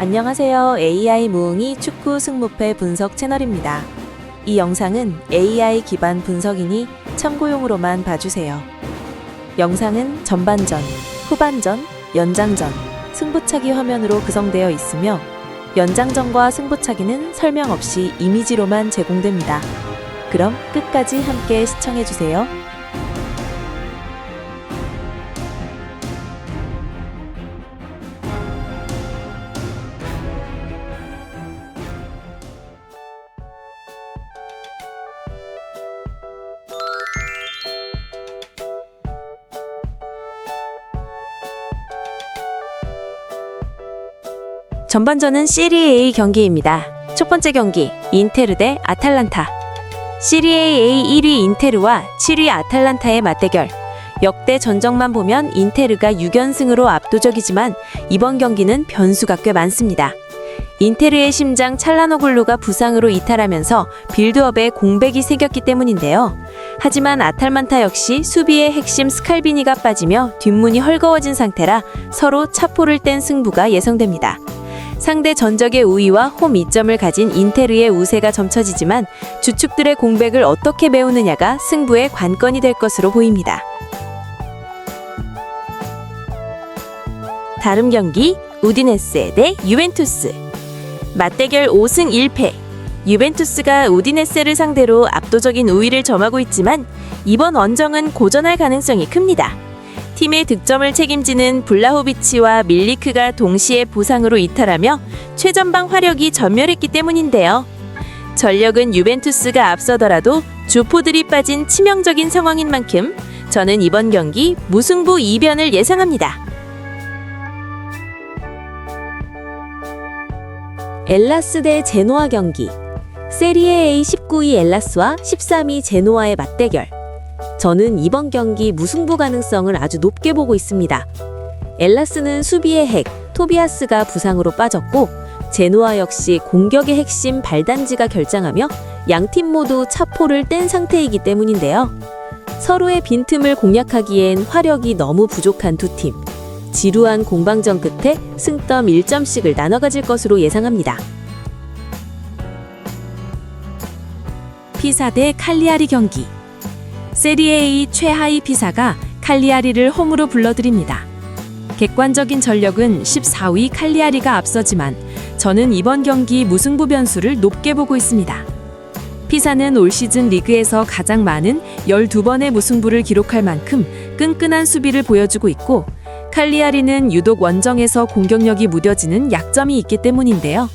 안녕하세요. AI 무응이 축구 승무패 분석 채널입니다. 이 영상은 AI 기반 분석이니 참고용으로만 봐주세요. 영상은 전반전, 후반전, 연장전, 승부차기 화면으로 구성되어 있으며 연장전과 승부차기는 설명 없이 이미지로만 제공됩니다. 그럼 끝까지 함께 시청해주세요. 전반전은 시리에 A 경기입니다. 첫 번째 경기, 인테르 대 아탈란타. 시리에 A 1위 인테르와 7위 아탈란타의 맞대결. 역대 전적만 보면 인테르가 6연승으로 압도적이지만 이번 경기는 변수가 꽤 많습니다. 인테르의 심장 찰라노글루가 부상으로 이탈하면서 빌드업에 공백이 생겼기 때문인데요. 하지만 아탈란타 역시 수비의 핵심 스칼비니가 빠지며 뒷문이 헐거워진 상태라 서로 차포를 뗀 승부가 예상됩니다. 상대 전적의 우위와 홈 이점을 가진 인테르의 우세가 점쳐지지만 주축들의 공백을 어떻게 메우느냐가 승부의 관건이 될 것으로 보입니다. 다음 경기, 우디네세 대 유벤투스. 맞대결 5승 1패. 유벤투스가 우디네세를 상대로 압도적인 우위를 점하고 있지만 이번 원정은 고전할 가능성이 큽니다. 팀의 득점을 책임지는 블라호비치와 밀리크가 동시에 부상으로 이탈하며 최전방 화력이 전멸했기 때문인데요. 전력은 유벤투스가 앞서더라도 주포들이 빠진 치명적인 상황인 만큼 저는 이번 경기 무승부 2변을 예상합니다. 엘라스 대 제노아 경기. 세리에 A 19위 엘라스와 13위 제노아의 맞대결. 저는 이번 경기 무승부 가능성을 아주 높게 보고 있습니다. 엘라스는 수비의 핵, 토비아스가 부상으로 빠졌고 제노아 역시 공격의 핵심 발단지가 결장하며 양팀 모두 차포를 뗀 상태이기 때문인데요. 서로의 빈틈을 공략하기엔 화력이 너무 부족한 두 팀. 지루한 공방전 끝에 승점 1점씩을 나눠 가질 것으로 예상합니다. 피사 대 칼리아리 경기. 세리에 A 최하위 피사가 칼리아리를 홈으로 불러들입니다. 객관적인 전력은 14위 칼리아리가 앞서지만 저는 이번 경기 무승부 변수를 높게 보고 있습니다. 피사는 올 시즌 리그에서 가장 많은 12번의 무승부를 기록할 만큼 끈끈한 수비를 보여주고 있고 칼리아리는 유독 원정에서 공격력이 무뎌지는 약점이 있기 때문인데요.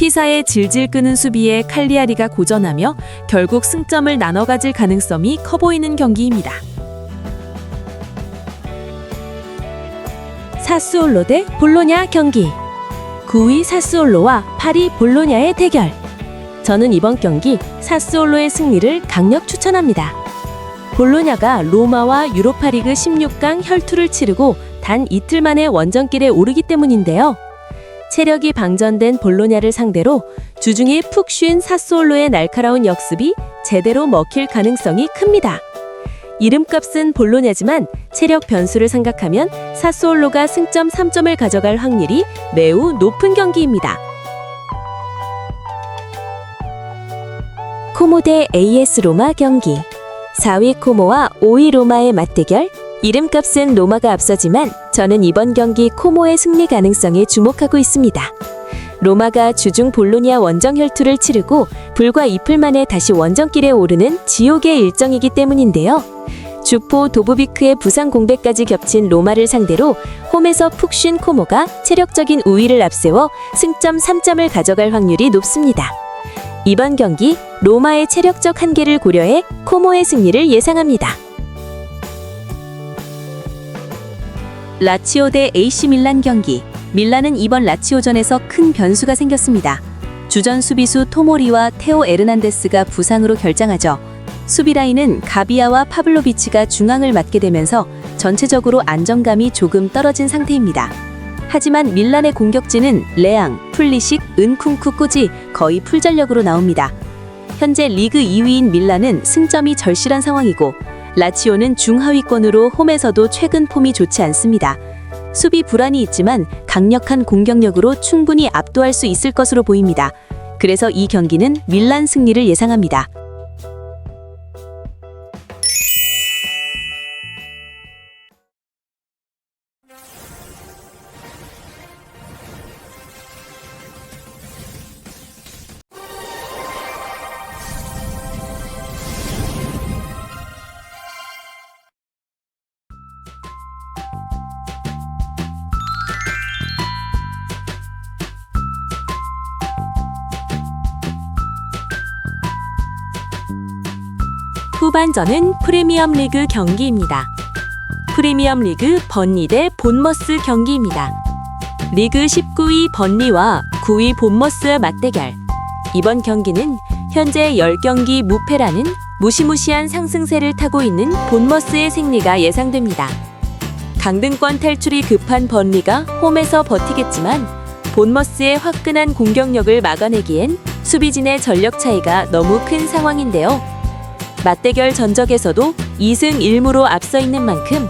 피사의 질질 끄는 수비에 칼리아리가 고전하며 결국 승점을 나눠 가질 가능성이 커 보이는 경기입니다. 사스올로 대 볼로냐 경기. 9위 사스올로와 8위 볼로냐의 대결. 저는 이번 경기 사스올로의 승리를 강력 추천합니다. 볼로냐가 로마와 유로파리그 16강 혈투를 치르고 단 이틀 만에 원정길에 오르기 때문인데요. 체력이 방전된 볼로냐를 상대로 주중에 푹 쉰 사스올로의 날카로운 역습이 제대로 먹힐 가능성이 큽니다. 이름값은 볼로냐지만 체력 변수를 생각하면 사스올로가 승점 3점을 가져갈 확률이 매우 높은 경기입니다. 코모 대 AS 로마 경기. 4위 코모와 5위 로마의 맞대결. 이름값은 로마가 앞서지만 저는 이번 경기 코모의 승리 가능성에 주목하고 있습니다. 로마가 주중 볼로냐 원정 혈투를 치르고 불과 이틀 만에 다시 원정길에 오르는 지옥의 일정이기 때문인데요. 주포 도보비크의 부상 공백까지 겹친 로마를 상대로 홈에서 푹 쉰 코모가 체력적인 우위를 앞세워 승점 3점을 가져갈 확률이 높습니다. 이번 경기 로마의 체력적 한계를 고려해 코모의 승리를 예상합니다. 라치오 대 AC 밀란 경기. 밀란은 이번 라치오전에서 큰 변수가 생겼습니다. 주전 수비수 토모리와 테오 에르난데스가 부상으로 결장하죠. 수비 라인은 가비아와 파블로비치가 중앙을 맡게 되면서 전체적으로 안정감이 조금 떨어진 상태입니다. 하지만 밀란의 공격진은 레앙, 풀리식, 은쿵쿠까지 거의 풀전력으로 나옵니다. 현재 리그 2위인 밀란은 승점이 절실한 상황이고 라치오는 중하위권으로 홈에서도 최근 폼이 좋지 않습니다. 수비 불안이 있지만 강력한 공격력으로 충분히 압도할 수 있을 것으로 보입니다. 그래서 이 경기는 밀란 승리를 예상합니다. 후반전은 프리미엄 리그 경기입니다. 프리미엄 리그 번리 대 본머스 경기입니다. 리그 19위 번리와 9위 본머스의 맞대결. 이번 경기는 현재 10경기 무패라는 무시무시한 상승세를 타고 있는 본머스의 승리가 예상됩니다. 강등권 탈출이 급한 번리가 홈에서 버티겠지만 본머스의 화끈한 공격력을 막아내기엔 수비진의 전력 차이가 너무 큰 상황인데요. 맞대결 전적에서도 2승 1무로 앞서 있는 만큼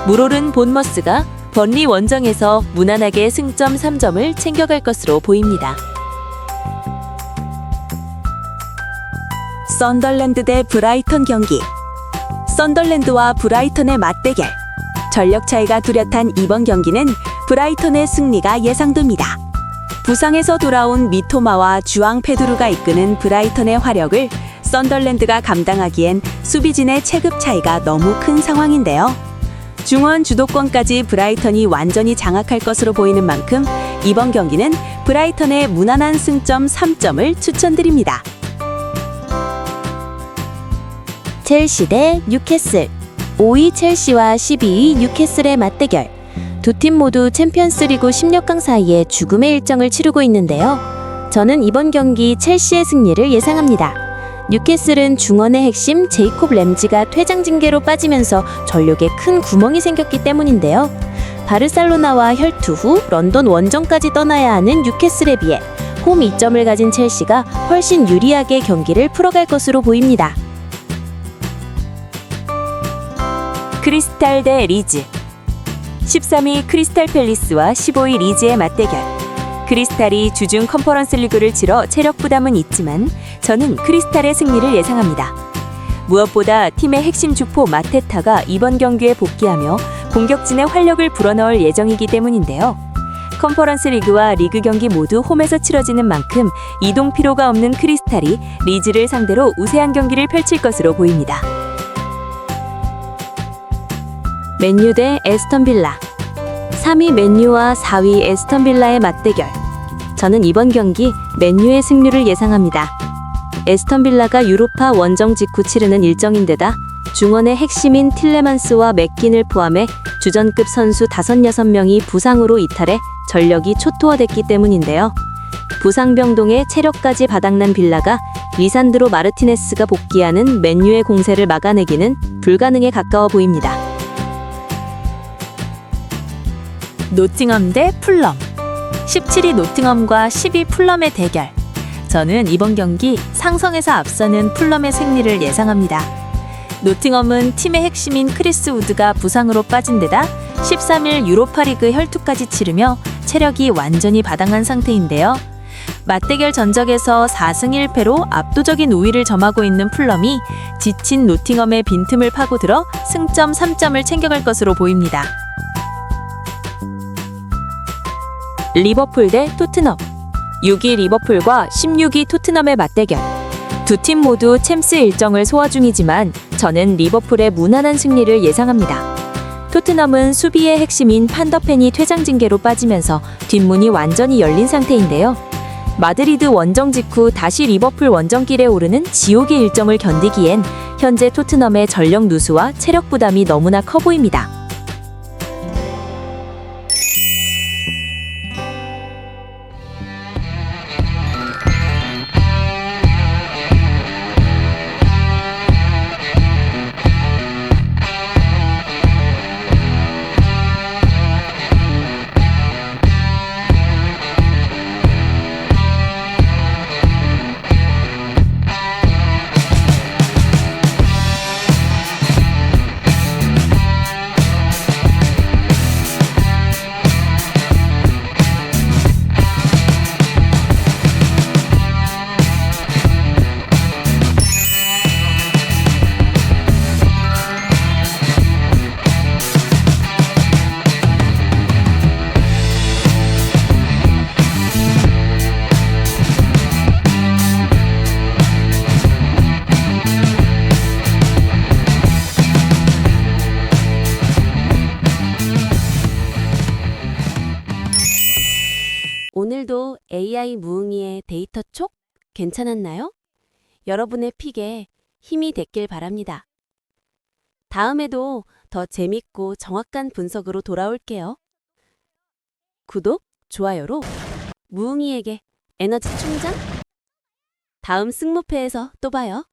물오른 본머스가 번리 원정에서 무난하게 승점 3점을 챙겨갈 것으로 보입니다. 썬덜랜드 대 브라이턴 경기. 썬덜랜드와 브라이턴의 맞대결. 전력 차이가 뚜렷한 이번 경기는 브라이턴의 승리가 예상됩니다. 부상에서 돌아온 미토마와 주앙 페드루가 이끄는 브라이턴의 화력을 썬덜랜드가 감당하기엔 수비진의 체급 차이가 너무 큰 상황인데요. 중원 주도권까지 브라이턴이 완전히 장악할 것으로 보이는 만큼 이번 경기는 브라이턴의 무난한 승점 3점을 추천드립니다. 첼시 대 뉴캐슬. 5위 첼시와 12위 뉴캐슬의 맞대결. 두 팀 모두 챔피언스리그 16강 사이에 죽음의 일정을 치르고 있는데요. 저는 이번 경기 첼시의 승리를 예상합니다. 뉴캐슬은 중원의 핵심 제이콥 램지가 퇴장 징계로 빠지면서 전력에 큰 구멍이 생겼기 때문인데요. 바르셀로나와 혈투 후 런던 원정까지 떠나야 하는 뉴캐슬에 비해 홈 이점을 가진 첼시가 훨씬 유리하게 경기를 풀어갈 것으로 보입니다. 크리스탈 대 리즈. 13위 크리스탈 팰리스와 15위 리즈의 맞대결. 크리스탈이 주중 컨퍼런스 리그를 치러 체력 부담은 있지만 저는 크리스탈의 승리를 예상합니다. 무엇보다 팀의 핵심 주포 마테타가 이번 경기에 복귀하며 공격진의 활력을 불어넣을 예정이기 때문인데요. 컨퍼런스 리그와 리그 경기 모두 홈에서 치러지는 만큼 이동 피로가 없는 크리스탈이 리즈를 상대로 우세한 경기를 펼칠 것으로 보입니다. 맨유 대 에스턴 빌라. 3위 맨유와 4위 에스턴 빌라의 맞대결. 저는 이번 경기 맨유의 승리를 예상합니다. 에스턴 빌라가 유로파 원정 직후 치르는 일정인데다 중원의 핵심인 틸레만스와 맥긴을 포함해 주전급 선수 5-6명이 부상으로 이탈해 전력이 초토화됐기 때문인데요. 부상 병동에 체력까지 바닥난 빌라가 리산드로 마르티네스가 복귀하는 맨유의 공세를 막아내기는 불가능에 가까워 보입니다. 노팅엄 대 풀럼. 17위 노팅엄과 10위 풀럼의 대결. 저는 이번 경기 상성에서 앞서는 풀럼의 승리를 예상합니다. 노팅엄은 팀의 핵심인 크리스 우드가 부상으로 빠진 데다 13일 유로파리그 혈투까지 치르며 체력이 완전히 바닥난 상태인데요. 맞대결 전적에서 4승 1패로 압도적인 우위를 점하고 있는 풀럼이 지친 노팅엄의 빈틈을 파고들어 승점 3점을 챙겨갈 것으로 보입니다. 리버풀 대 토트넘. 6위 리버풀과 16위 토트넘의 맞대결. 두 팀 모두 챔스 일정을 소화 중이지만 저는 리버풀의 무난한 승리를 예상합니다. 토트넘은 수비의 핵심인 판더펜이 퇴장 징계로 빠지면서 뒷문이 완전히 열린 상태인데요. 마드리드 원정 직후 다시 리버풀 원정길에 오르는 지옥의 일정을 견디기엔 현재 토트넘의 전력 누수와 체력 부담이 너무나 커 보입니다. 오늘도 AI 무응이의 데이터 촉 괜찮았나요? 여러분의 픽에 힘이 됐길 바랍니다. 다음에도 더 재밌고 정확한 분석으로 돌아올게요. 구독, 좋아요로 무응이에게 에너지 충전? 다음 승무패에서 또 봐요.